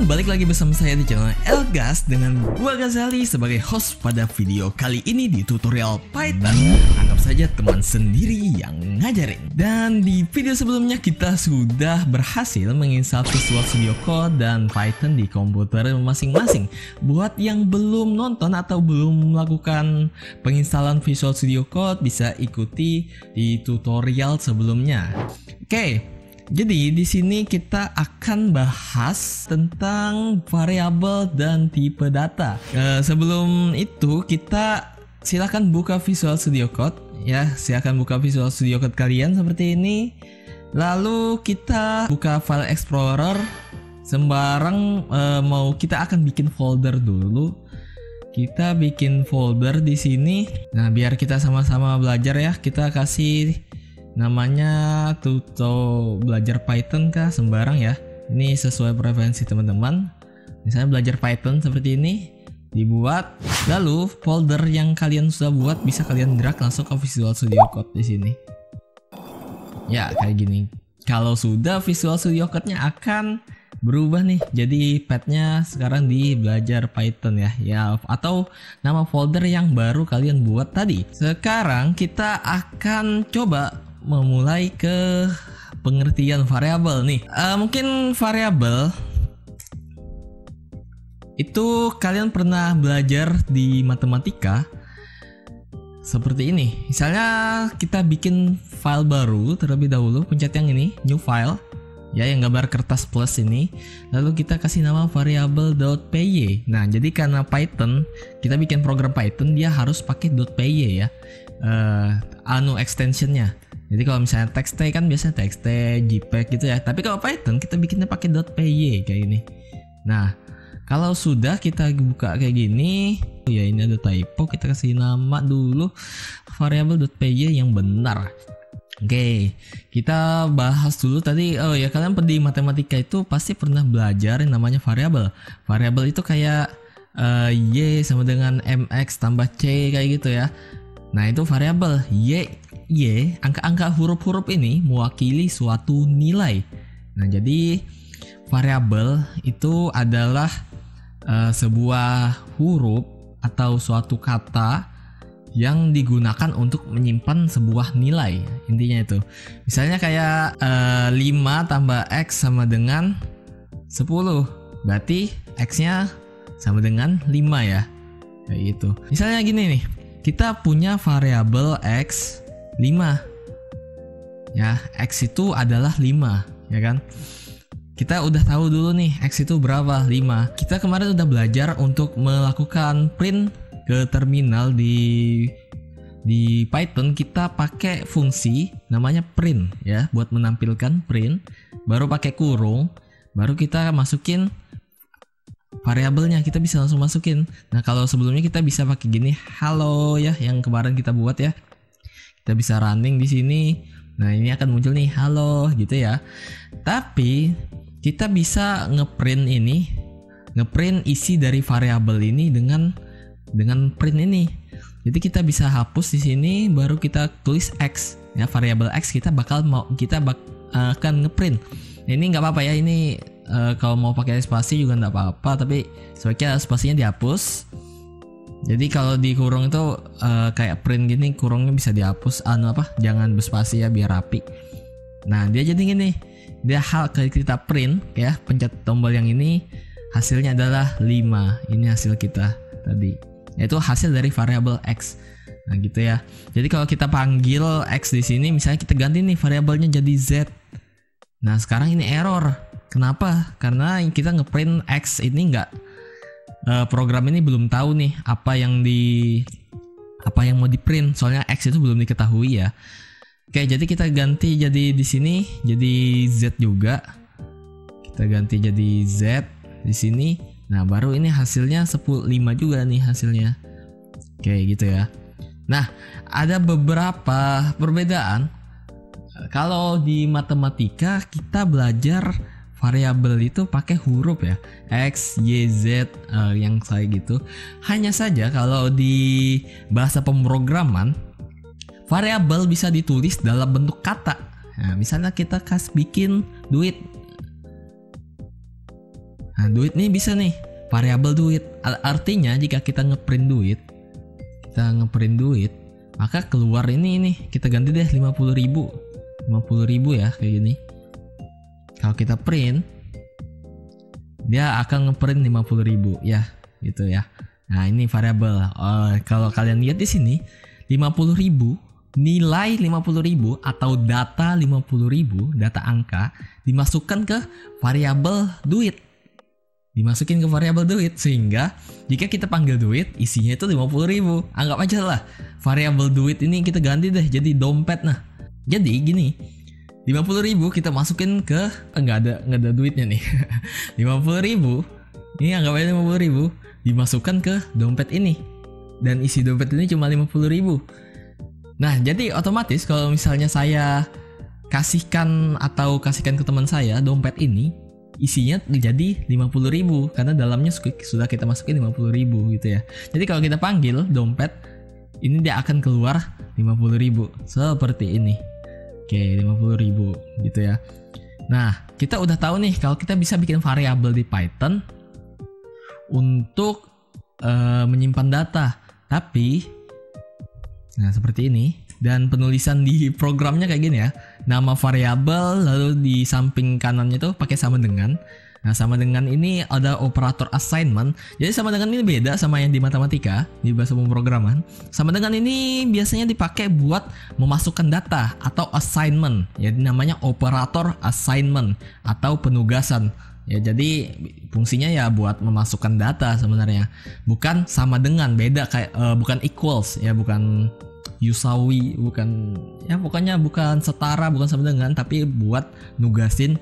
teman-teman, balik lagi bersama saya di channel Elgas dengan gua Ghazali sebagai host pada video kali ini di tutorial Python. Anggap saja teman sendiri yang ngajarin. Dan di video sebelumnya kita sudah berhasil menginstal Visual Studio Code dan Python di komputer masing-masing. Buat yang belum nonton atau belum melakukan penginstalan Visual Studio Code, bisa ikuti di tutorial sebelumnya. Oke. Jadi di sini kita akan bahas tentang variabel dan tipe data. Sebelum itu kita silakan buka Visual Studio Code ya, silakan buka Visual Studio Code kalian seperti ini. Lalu kita buka File Explorer sembarang kita akan bikin folder dulu. Kita bikin folder di sini. Nah, biar kita sama-sama belajar ya, kita kasih namanya tuto belajar Python kah sembarang ya. Ini sesuai preferensi teman-teman. Misalnya belajar Python seperti ini dibuat. Lalu folder yang kalian sudah buat bisa kalian drag langsung ke Visual Studio Code di sini. Ya kayak gini. Kalau sudah Visual Studio Code-nya akan berubah nih. Jadi path-nya sekarang di belajar Python ya, atau nama folder yang baru kalian buat tadi. Sekarang kita akan coba memulai ke pengertian variabel nih. Mungkin variabel itu kalian pernah belajar di matematika seperti ini. Misalnya kita bikin file baru terlebih dahulu, pencet yang ini new file ya, yang gambar kertas plus ini. Lalu kita kasih nama variable.py. Nah, jadi karena Python, kita bikin program Python dia harus pakai .py ya, extensionnya. Jadi kalau misalnya txt kan biasanya txt, jpeg gitu ya. Tapi kalau Python kita bikinnya pakai .py kayak gini. Nah, kalau sudah kita buka kayak gini, ya ini ada typo, kita kasih nama dulu variable.py yang benar. Oke, kita bahas dulu tadi. Oh ya, kalian di matematika itu pasti pernah belajar yang namanya variabel. Variabel itu kayak y sama dengan mx tambah c kayak gitu ya. Nah, itu variabel. Y, angka-angka huruf-huruf ini mewakili suatu nilai. Nah, jadi variabel itu adalah sebuah huruf atau suatu kata yang digunakan untuk menyimpan sebuah nilai. Intinya itu. Misalnya kayak 5 tambah x sama dengan 10. Berarti x-nya sama dengan 5 ya. Kayak gitu. Misalnya gini nih. Kita punya variabel x 5. Ya, x itu adalah 5, ya kan? Kita udah tahu dulu nih x itu berapa, 5. Kita kemarin udah belajar untuk melakukan print ke terminal di Python. Kita pakai fungsi namanya print ya, buat menampilkan print, baru pakai kurung, baru kita masukin variabelnya, kita bisa langsung masukin. Nah, kalau sebelumnya kita bisa pakai gini, halo ya, yang kemarin kita buat ya. Kita bisa running di sini. Nah, ini akan muncul nih halo gitu ya. Tapi kita bisa ngeprint isi dari variabel ini dengan print ini. Jadi kita bisa hapus di sini, baru kita tulis x ya, variabel x kita akan ngeprint. Nah, ini nggak apa-apa ya, ini kalau mau pakai spasi juga nggak apa-apa, tapi sebaiknya spasinya dihapus. Jadi kalau di kurung itu kayak print gini, kurungnya bisa dihapus, jangan berspasi ya biar rapi. Nah, dia jadi gini, dia kita print ya, pencet tombol yang ini, hasilnya adalah 5. Ini hasil kita tadi, yaitu hasil dari variabel x. Nah, gitu ya. Jadi kalau kita panggil x di sini, misalnya kita ganti nih variabelnya jadi z. Nah, sekarang ini error. Kenapa? Karena kita ngeprint x ini program ini belum tahu nih apa yang mau di print, soalnya x itu belum diketahui ya. Oke, jadi kita ganti jadi di sini jadi z juga. Kita ganti jadi z di sini. Nah, baru ini hasilnya 5 juga nih hasilnya. Oke, gitu ya. Nah, ada beberapa perbedaan. Kalau di matematika kita belajar variabel itu pakai huruf ya, x, y, z, yang kayak gitu. Hanya saja kalau di bahasa pemrograman, variabel bisa ditulis dalam bentuk kata. Nah, misalnya kita bikin duit. Nah, duit nih bisa nih, variabel duit. Artinya jika kita ngeprint duit, maka keluar ini nih, kita ganti deh 50.000 ya kayak gini. Kalau kita print, dia akan ngeprint 50.000 ya, gitu ya. Nah, ini variabel. Kalau kalian lihat di sini 50.000, nilai 50.000 atau data 50.000, data angka dimasukkan ke variabel duit. Dimasukin ke variabel duit, sehingga jika kita panggil duit, isinya itu 50.000. Anggap aja lah variabel duit ini kita ganti deh jadi dompet. Nah, jadi gini, 50.000 kita masukin ke nggak ada duitnya nih. 50.000 ini anggap aja 50.000 dimasukkan ke dompet ini, dan isi dompet ini cuma 50.000. Nah, jadi otomatis kalau misalnya saya kasihkan ke teman saya dompet ini, isinya jadi 50.000 karena dalamnya sudah kita masukin 50.000 gitu ya. Jadi kalau kita panggil dompet ini, dia akan keluar 50.000 seperti ini. Oke, 50.000 gitu ya. Nah, kita udah tahu nih kalau kita bisa bikin variabel di Python untuk menyimpan data. Tapi nah, seperti ini, dan penulisan di programnya kayak gini ya. Nama variabel, lalu di samping kanannya tuh pakai sama dengan. Nah, sama dengan ini ada operator assignment. Jadi sama dengan ini beda sama yang di matematika, di bahasa pemrograman. Sama dengan ini biasanya dipakai buat memasukkan data atau assignment. Jadi namanya operator assignment atau penugasan. Ya, jadi fungsinya ya buat memasukkan data sebenarnya. Bukan sama dengan, beda kayak bukan equals ya, bukan Yusawi, bukan ya, pokoknya bukan setara, bukan sama dengan, tapi buat nugasin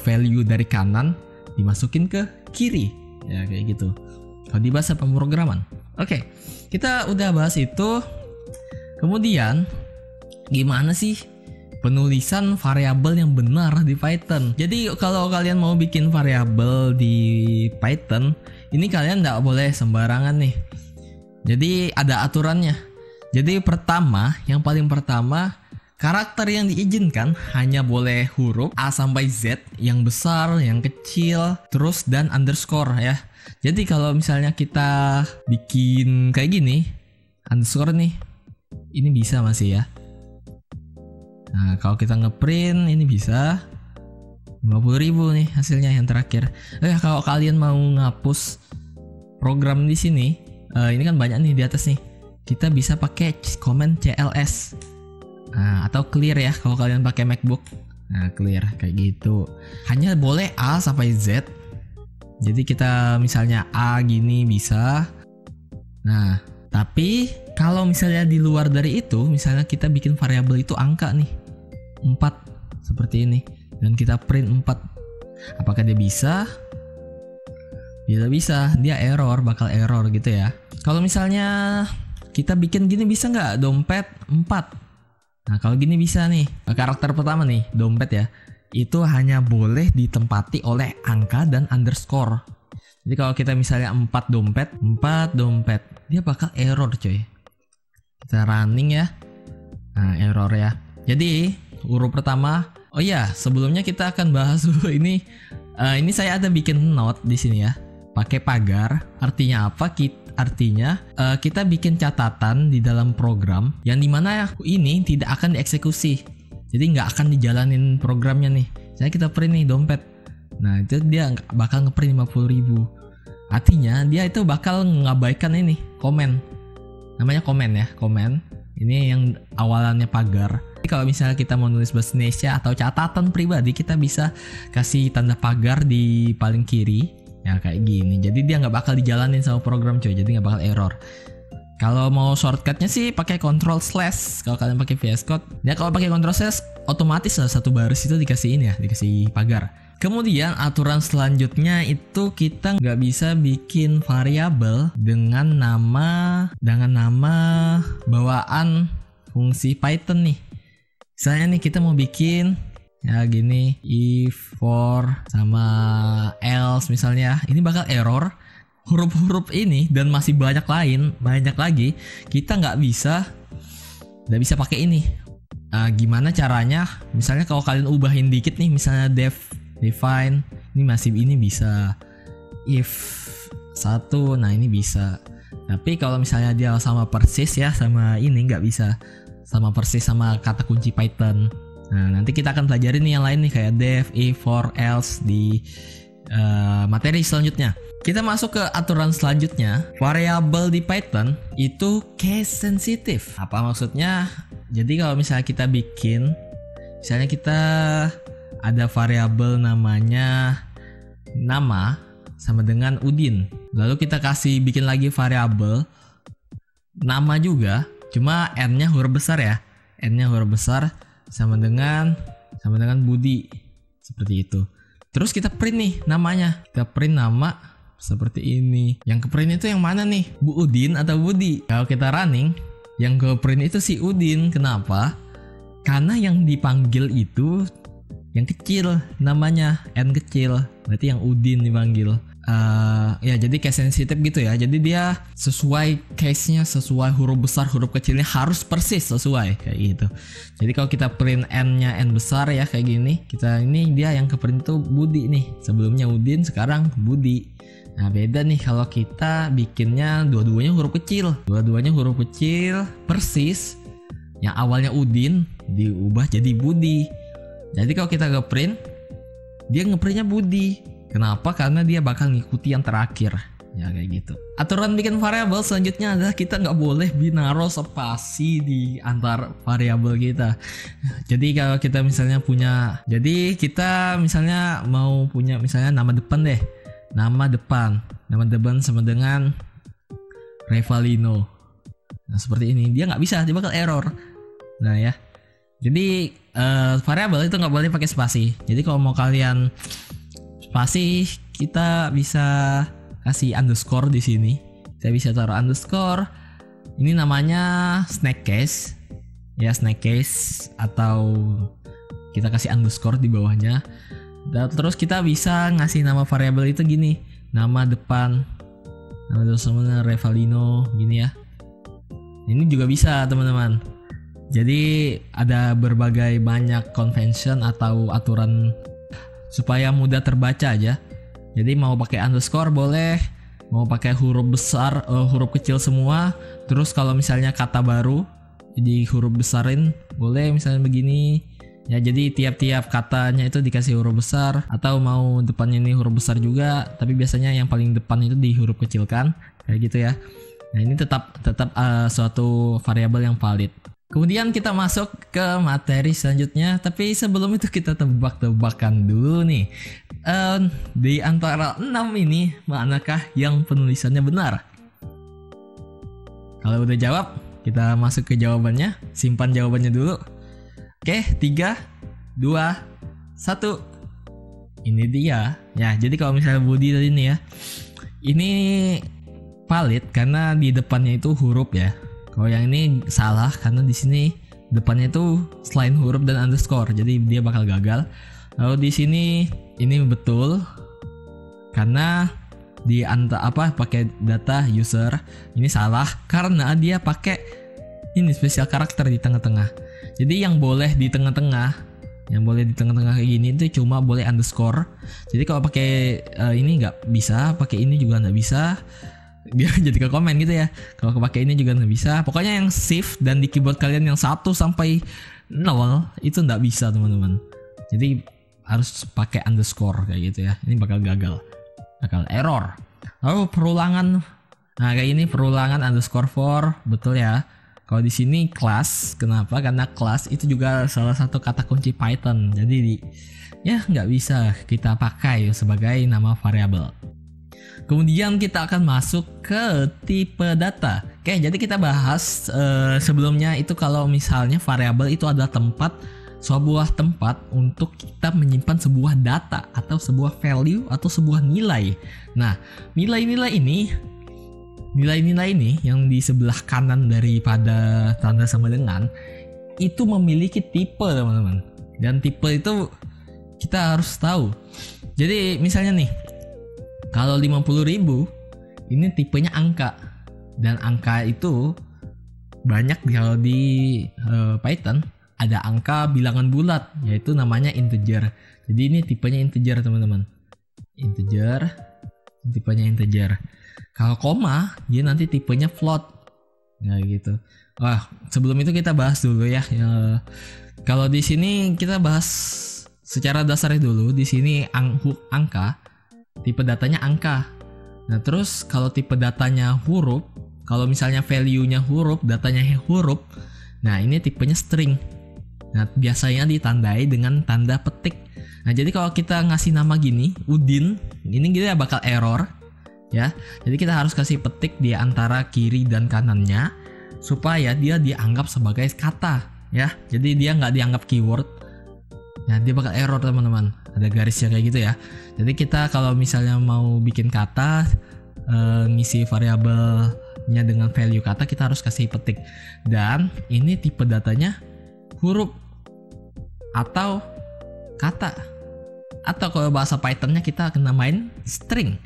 value dari kanan dimasukin ke kiri ya, kayak gitu kalau di bahasa pemrograman. Oke, kita udah bahas itu. Kemudian gimana sih penulisan variabel yang benar di Python? Jadi kalau kalian mau bikin variabel di Python, ini kalian nggak boleh sembarangan nih. Jadi ada aturannya. Jadi yang paling pertama, karakter yang diizinkan hanya boleh huruf A sampai Z, yang besar, yang kecil, terus dan underscore ya. Jadi kalau misalnya kita bikin kayak gini, underscore nih, ini bisa masih ya. Nah, kalau kita ngeprint ini bisa 50.000 nih hasilnya yang terakhir. Kalau kalian mau ngapus program di sini, ini kan banyak nih di atas nih. Kita bisa pakai command CLS. Nah, atau clear ya kalau kalian pakai MacBook. Nah, clear kayak gitu. Hanya boleh A sampai Z. Jadi kita misalnya A gini bisa. Nah, tapi kalau misalnya di luar dari itu, misalnya kita bikin variabel itu angka nih, 4 seperti ini, dan kita print 4. Apakah dia bisa? Dia bisa, dia bakal error gitu ya. Kalau misalnya kita bikin gini, bisa nggak dompet 4? Nah, kalau gini bisa nih. Karakter pertama nih, dompet ya, itu hanya boleh ditempati oleh angka dan underscore. Jadi kalau kita misalnya 4 dompet, dia bakal error coy. Kita running ya. Nah, error ya. Jadi huruf pertama. Oh ya, sebelumnya kita akan bahas dulu ini. Ini saya ada bikin note di sini ya. Pakai pagar. Artinya apa? Artinya kita bikin catatan di dalam program yang dimana ini tidak akan dieksekusi. Jadi nggak akan dijalanin programnya nih. Saya kita print nih dompet. Nah, itu dia bakal ngeprint 50.000. Artinya dia itu bakal mengabaikan ini komen. Namanya komen ya, komen. Ini yang awalannya pagar. Jadi kalau misalnya kita mau nulis bahasa Indonesia atau catatan pribadi, kita bisa kasih tanda pagar di paling kiri. Ya kayak gini. Jadi dia nggak bakal dijalanin sama program coy. Jadi nggak bakal error. Kalau mau shortcutnya sih pakai Ctrl/. Kalau kalian pakai VS Code, ya kalau pakai Ctrl/, otomatis lah satu baris itu dikasih ini ya, dikasih pagar. Kemudian aturan selanjutnya itu kita nggak bisa bikin variabel dengan nama bawaan fungsi Python nih. Misalnya nih kita mau bikin ya gini, if, for, sama else misalnya, ini bakal error. Huruf-huruf ini dan masih banyak lagi kita nggak bisa pakai ini. Gimana caranya? Misalnya kalau kalian ubahin dikit nih, misalnya define Ini masih ini bisa if 1, nah ini bisa. Tapi kalau misalnya dia sama persis ya sama ini nggak bisa sama persis sama kata kunci Python. Nah nanti kita akan pelajarin nih yang lain nih kayak def, if, for, else di materi selanjutnya. Kita masuk ke aturan selanjutnya. Variabel di Python itu case sensitive. Apa maksudnya? Jadi kalau misalnya kita bikin, misalnya kita ada variabel namanya nama sama dengan Udin. Lalu kita kasih bikin lagi variabel nama juga, cuma n-nya huruf besar ya. N-nya huruf besar sama dengan Budi. Seperti itu. Terus kita print nih namanya. Kita print nama seperti ini. Yang ke print itu yang mana nih? Bu Udin atau Budi? Kalau kita running, yang ke print itu si Udin. Kenapa? Karena yang dipanggil itu yang kecil namanya, N kecil. Berarti yang Udin dipanggil. Ya jadi case sensitive gitu ya. Jadi dia sesuai case-nya, sesuai huruf besar, huruf kecilnya harus persis sesuai kayak gitu. Jadi kalau kita print N-nya N besar ya kayak gini, kita ini dia yang ke print itu Budi nih. Sebelumnya Udin, sekarang Budi. Nah beda nih kalau kita bikinnya dua-duanya huruf kecil. Dua-duanya huruf kecil persis. Yang awalnya Udin diubah jadi Budi. Jadi kalau kita nge-print, dia nge-printnya Budi. Kenapa? Karena dia bakal ngikuti yang terakhir. Ya kayak gitu. Aturan bikin variabel selanjutnya adalah kita nggak boleh binario spasi di antar variabel kita. Jadi kalau kita misalnya punya, jadi kita misalnya mau punya misalnya nama depan deh. Nama depan sama dengan Revalino. Nah seperti ini, dia nggak bisa, dia bakal error. Nah ya, jadi variabel itu nggak boleh pakai spasi. Jadi kalau mau kalian spasi, kita bisa kasih underscore di sini. Saya bisa taruh underscore. Ini namanya snack case, ya snack case, atau kita kasih underscore di bawahnya. Dan terus kita bisa ngasih nama variabel itu gini, nama depan, nama dosennya Revalino, gini ya. Ini juga bisa teman-teman. Jadi ada berbagai banyak convention atau aturan supaya mudah terbaca aja. Jadi mau pakai underscore boleh, mau pakai huruf besar, huruf kecil semua. Terus kalau misalnya kata baru di huruf besarin boleh, misalnya begini. Ya jadi tiap-tiap katanya itu dikasih huruf besar, atau mau depannya ini huruf besar juga, tapi biasanya yang paling depan itu di huruf kecil kan, kayak gitu ya. Nah ini tetap suatu variabel yang valid. Kemudian kita masuk ke materi selanjutnya, tapi sebelum itu kita tebak-tebakan dulu nih. Di antara 6 ini, manakah yang penulisannya benar? Kalau udah jawab, kita masuk ke jawabannya. Simpan jawabannya dulu. Oke, 3, 2, 1. Ini dia. Ya, jadi kalau misalnya Budi tadi nih ya, ini valid karena di depannya itu huruf ya. Kalau yang ini salah karena di sini depannya itu selain huruf dan underscore, jadi dia bakal gagal. Lalu di sini ini betul karena di pakai data user. Ini salah karena dia pakai ini spesial karakter di tengah-tengah. Jadi yang boleh di tengah-tengah, kayak gini itu cuma boleh underscore. Jadi kalau pakai ini nggak bisa, pakai ini juga nggak bisa. Dia jadi ke komen gitu ya. Kalau pakai ini juga nggak bisa. Pokoknya yang shift dan di keyboard kalian yang 1 sampai 0 itu nggak bisa teman-teman. Jadi harus pakai underscore kayak gitu ya. Ini bakal gagal, bakal error. Lalu perulangan. Nah kayak ini perulangan underscore for, betul ya. Kalau di sini class, kenapa? Karena class itu juga salah satu kata kunci Python. Jadi ya nggak bisa kita pakai sebagai nama variabel. Kemudian kita akan masuk ke tipe data. Oke, jadi kita bahas sebelumnya itu kalau misalnya variabel itu adalah sebuah tempat untuk kita menyimpan sebuah data atau sebuah value atau sebuah nilai. Nah, nilai-nilai ini yang di sebelah kanan daripada tanda sama dengan itu memiliki tipe teman-teman. Dan tipe itu kita harus tahu. Jadi misalnya nih, kalau 50.000 ini tipenya angka, dan angka itu banyak kalau di Python ada angka bilangan bulat, yaitu namanya integer. Jadi ini tipenya integer teman-teman. integer, tipenya integer. Kalau koma, dia nanti tipenya float. Nah gitu. Wah, sebelum itu kita bahas dulu ya. Kalau di sini kita bahas secara dasarnya dulu. Di sini angka, tipe datanya angka. Nah terus kalau tipe datanya huruf, kalau misalnya value-nya huruf, datanya huruf, nah ini tipenya string. Nah biasanya ditandai dengan tanda petik. Nah jadi kalau kita ngasih nama gini, Udin, ini kita bakal error ya. Jadi kita harus kasih petik di antara kiri dan kanannya supaya dia dianggap sebagai kata ya. Jadi dia nggak dianggap keyword. Nah dia bakal error teman-teman. Ada garisnya kayak gitu ya. Jadi kita kalau misalnya mau bikin kata, ngisi variabelnya dengan value kata, kita harus kasih petik. Dan ini tipe datanya huruf atau kata, atau kalau bahasa Pythonnya kita namain string,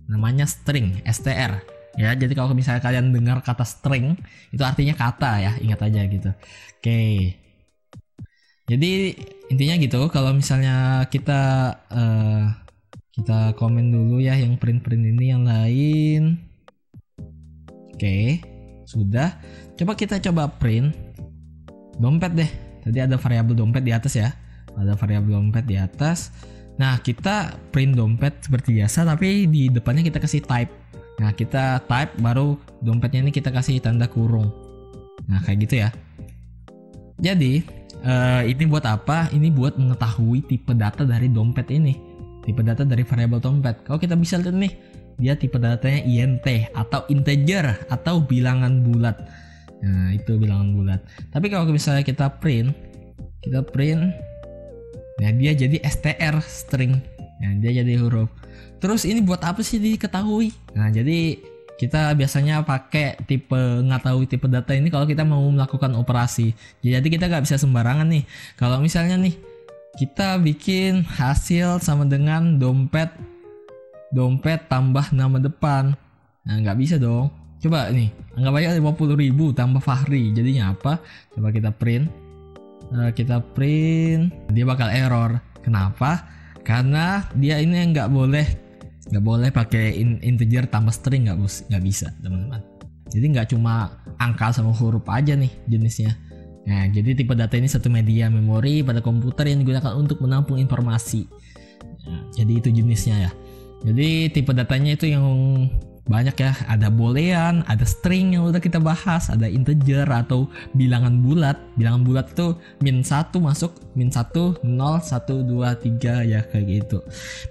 namanya string, str ya. Jadi kalau misalnya kalian dengar kata string itu artinya kata ya, ingat aja gitu. Oke, jadi intinya gitu. Kalau misalnya kita komen dulu ya yang print ini, yang lain. Oke, sudah. Coba kita print dompet deh. Tadi ada variabel dompet di atas ya. Ada variabel dompet di atas. Nah, kita print dompet seperti biasa, tapi di depannya kita kasih type. Nah, kita type, baru dompetnya ini kita kasih tanda kurung. Nah, kayak gitu ya. Jadi, ini buat apa? Ini buat mengetahui tipe data dari dompet ini. Tipe data dari variabel dompet. Kalau kita bisa lihat nih, dia tipe datanya int atau integer atau bilangan bulat. Nah itu bilangan bulat. Tapi kalau misalnya kita print, nah dia jadi str, string. Nah dia jadi huruf. Terus ini buat apa sih diketahui? Nah jadi kita biasanya pakai ngetahui tipe data ini kalau kita mau melakukan operasi. Jadi kita nggak bisa sembarangan nih. Kalau misalnya nih kita bikin hasil sama dengan dompet tambah nama depan, nah nggak bisa dong. Coba nih, anggap aja 50.000 tambah Fahri, jadinya apa? Coba kita print, dia bakal error. Kenapa? Karena dia ini nggak boleh pakai integer tambah string, nggak bisa teman-teman. Jadi nggak cuma angka sama huruf aja nih jenisnya. Nah, jadi tipe data ini satu media memori pada komputer yang digunakan untuk menampung informasi. Nah, jadi itu jenisnya ya. Jadi tipe datanya itu yang banyak ya, ada boolean, ada string yang udah kita bahas, ada integer atau bilangan bulat. Bilangan bulat itu -1 masuk, -1, 0, 1, 2, 3 ya kayak gitu.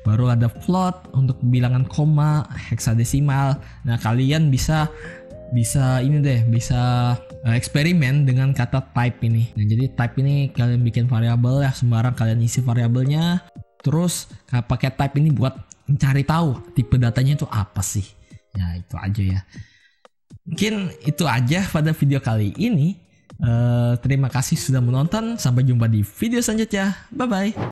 Baru ada float untuk bilangan koma, heksadesimal. Nah kalian bisa eksperimen dengan kata type ini. Nah jadi type ini kalian bikin variabel ya, sembarang kalian isi variabelnya. Terus pakai type ini buat mencari tahu tipe datanya itu apa sih. Ya itu aja ya. Mungkin itu aja pada video kali ini. Terima kasih sudah menonton. Sampai jumpa di video selanjutnya. Bye bye.